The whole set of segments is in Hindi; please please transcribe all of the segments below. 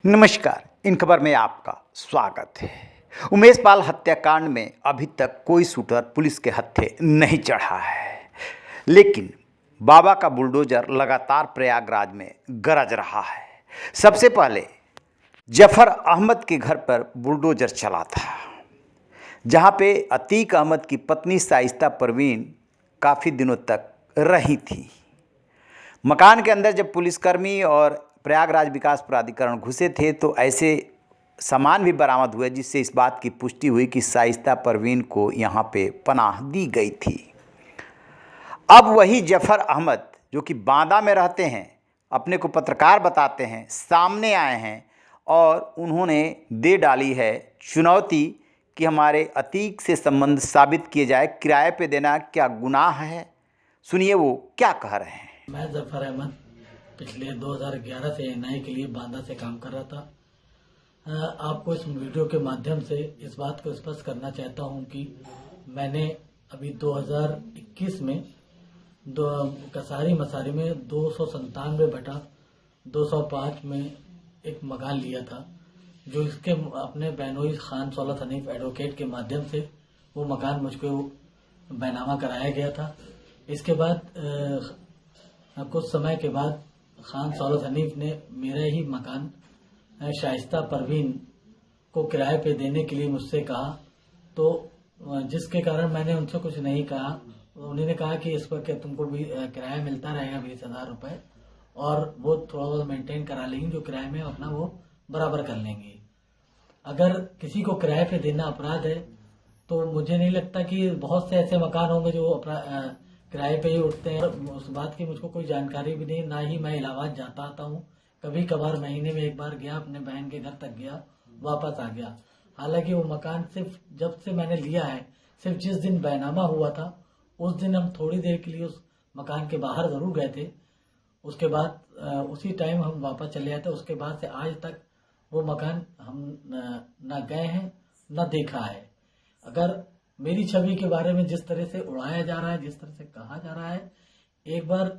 नमस्कार। इन खबर में आपका स्वागत है। उमेश पाल हत्याकांड में अभी तक कोई शूटर पुलिस के हत्थे नहीं चढ़ा है, लेकिन बाबा का बुलडोजर लगातार प्रयागराज में गरज रहा है। सबसे पहले जफर अहमद के घर पर बुलडोजर चला था, जहां पे अतीक अहमद की पत्नी शाइस्ता परवीन काफ़ी दिनों तक रही थी। मकान के अंदर जब पुलिसकर्मी और प्रयागराज विकास प्राधिकरण घुसे थे तो ऐसे सामान भी बरामद हुए जिससे इस बात की पुष्टि हुई कि शाइस्ता परवीन को यहाँ पे पनाह दी गई थी। अब वही जफर अहमद जो कि बांदा में रहते हैं, अपने को पत्रकार बताते हैं, सामने आए हैं और उन्होंने दे डाली है चुनौती कि हमारे अतीक से संबंध साबित किए जाए। किराए पे देना क्या गुनाह है? सुनिए वो क्या कह रहे हैं। मैं जफर अहमद पिछले 2011 से एनआई के लिए बांदा से काम कर रहा था। आपको इस वीडियो के माध्यम से इस बात को स्पष्ट करना चाहता हूं कि मैंने अभी 2021 में कसारी मसारी में 297 बटा 205 में एक मकान लिया था, जो इसके अपने बेनोई खान सौलत हनीफ एडवोकेट के माध्यम से वो मकान मुझको बैनामा कराया गया था। इसके बाद कुछ समय के बाद खान सौलत हनीफ ने मेरा ही मकान शाइस्ता परवीन को किराए पे देने के लिए मुझसे कहा, तो जिसके कारण मैंने उनसे कुछ नहीं कहा। उन्होंने कहा कि इस पर क्या तुमको भी किराया मिलता रहेगा 20,000 रुपये, और वो थोड़ा बहुत मेंटेन करा लेंगे, जो किराए में अपना वो बराबर कर लेंगे। अगर किसी को किराए पे देना अपराध है तो मुझे नहीं लगता कि बहुत से ऐसे मकान होंगे जो किराए पे ही उठते हैं। उस बात की मुझको कोई जानकारी भी नहीं, ना ही मैं इलाहाबाद जाता आता हूँ। कभी कभार महीने में एक बार गया, अपने बहन के घर तक गया, वापस आ गया। हालांकि वो मकान सिर्फ जब से मैंने लिया है, सिर्फ जिस दिन बैनामा हुआ था उस दिन हम थोड़ी देर के लिए उस मकान के बाहर जरूर गए थे। उसके बाद उसी टाइम हम वापस चले आए थे। उसके बाद से आज तक वो मकान हम न गए हैं न देखा है। अगर मेरी छवि के बारे में जिस तरह से उड़ाया जा रहा है, जिस तरह से कहा जा रहा है, एक बार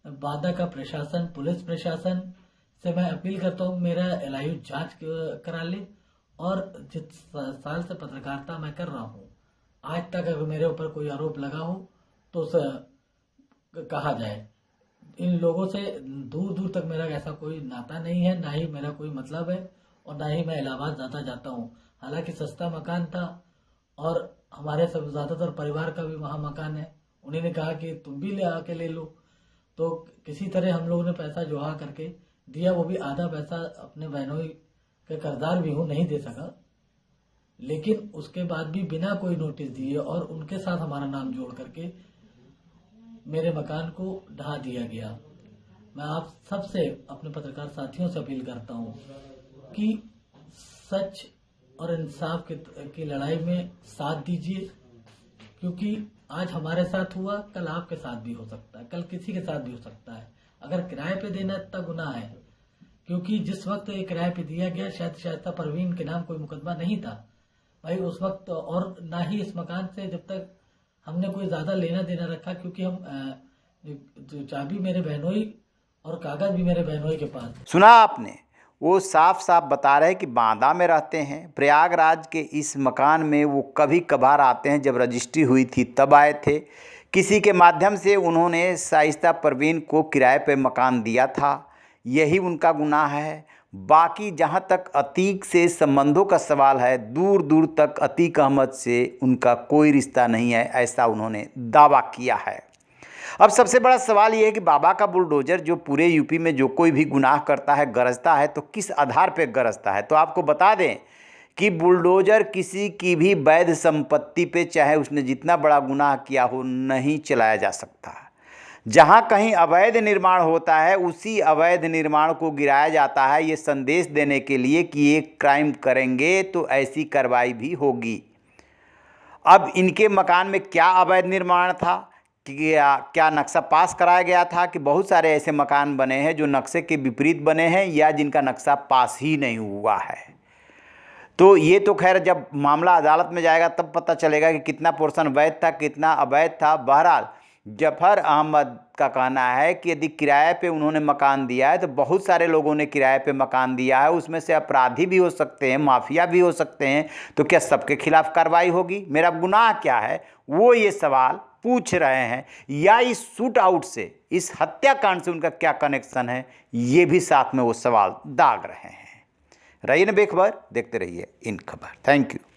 बांदा का प्रशासन, पुलिस प्रशासन से मैं अपील करता हूँ मेरा एलआईयू जांच करा ले। और जिस साल से पत्रकारिता मैं कर रहा हूँ, आज तक अगर मेरे ऊपर कोई आरोप लगा हो तो उसे कहा जाए। इन लोगों से दूर दूर तक मेरा ऐसा कोई नाता नहीं है, ना ही मेरा कोई मतलब है, और ना ही मैं इलाहाबाद जाता हूँ। हालांकि सस्ता मकान था और हमारे सब ज्यादातर परिवार का भी वहाँ मकान है। उन्होंने कहा कि तुम भी ले आके ले लो, तो किसी तरह हम लोगों ने पैसा जुड़ा करके दिया। वो भी आधा पैसा अपने बहनोई के कर्जदार भी हूँ, नहीं दे सका, लेकिन उसके बाद भी बिना कोई नोटिस दिए और उनके साथ हमारा नाम जोड़ करके मेरे मकान को ढहा दिया गया। मैं आप सबसे, अपने पत्रकार साथियों से अपील करता हूँ कि सच और इंसाफ की लड़ाई में साथ दीजिए, क्योंकि आज हमारे साथ हुआ, कल आपके साथ भी हो सकता है, कल किसी के साथ भी हो सकता है। अगर किराए पे देना इतना गुनाह है, क्योंकि जिस वक्त ये किराए पे दिया गया शायद शाइस्ता परवीन के नाम कोई मुकदमा नहीं था भाई उस वक्त, और ना ही इस मकान से जब तक हमने कोई ज्यादा लेना देना रखा, क्योंकि हम चाबी मेरे बहनोई और कागज भी मेरे बहनोई के पास। सुना आपने, वो साफ साफ बता रहे हैं कि बांदा में रहते हैं। प्रयागराज के इस मकान में वो कभी कभार आते हैं, जब रजिस्ट्री हुई थी तब आए थे। किसी के माध्यम से उन्होंने शाइस्ता परवीन को किराए पे मकान दिया था, यही उनका गुनाह है। बाकी जहाँ तक अतीक से संबंधों का सवाल है, दूर दूर तक अतीक अहमद से उनका कोई रिश्ता नहीं है, ऐसा उन्होंने दावा किया है। अब सबसे बड़ा सवाल ये है कि बाबा का बुलडोजर जो पूरे यूपी में जो कोई भी गुनाह करता है, गरजता है, तो किस आधार पे गरजता है? तो आपको बता दें कि बुलडोजर किसी की भी वैध संपत्ति पे, चाहे उसने जितना बड़ा गुनाह किया हो, नहीं चलाया जा सकता। जहाँ कहीं अवैध निर्माण होता है उसी अवैध निर्माण को गिराया जाता है, ये संदेश देने के लिए कि ये क्राइम करेंगे तो ऐसी कार्रवाई भी होगी। अब इनके मकान में क्या अवैध निर्माण था, क्या नक्शा पास कराया गया था? कि बहुत सारे ऐसे मकान बने हैं जो नक्शे के विपरीत बने हैं या जिनका नक्शा पास ही नहीं हुआ है। तो ये तो खैर जब मामला अदालत में जाएगा तब पता चलेगा कि कितना पोर्शन वैध था, कितना अवैध था। बहरहाल जफर अहमद का कहना है कि यदि किराए पे उन्होंने मकान दिया है तो बहुत सारे लोगों ने किराए पे मकान दिया है, उसमें से अपराधी भी हो सकते हैं, माफिया भी हो सकते हैं, तो क्या सबके खिलाफ कार्रवाई होगी? मेरा गुनाह क्या है, वो ये सवाल पूछ रहे हैं। या इस शूट आउट से, इस हत्याकांड से उनका क्या कनेक्शन है, ये भी साथ में वो सवाल दाग रहे हैं। रहिए ना बेखबर, देखते रहिए इन खबर। Thank you.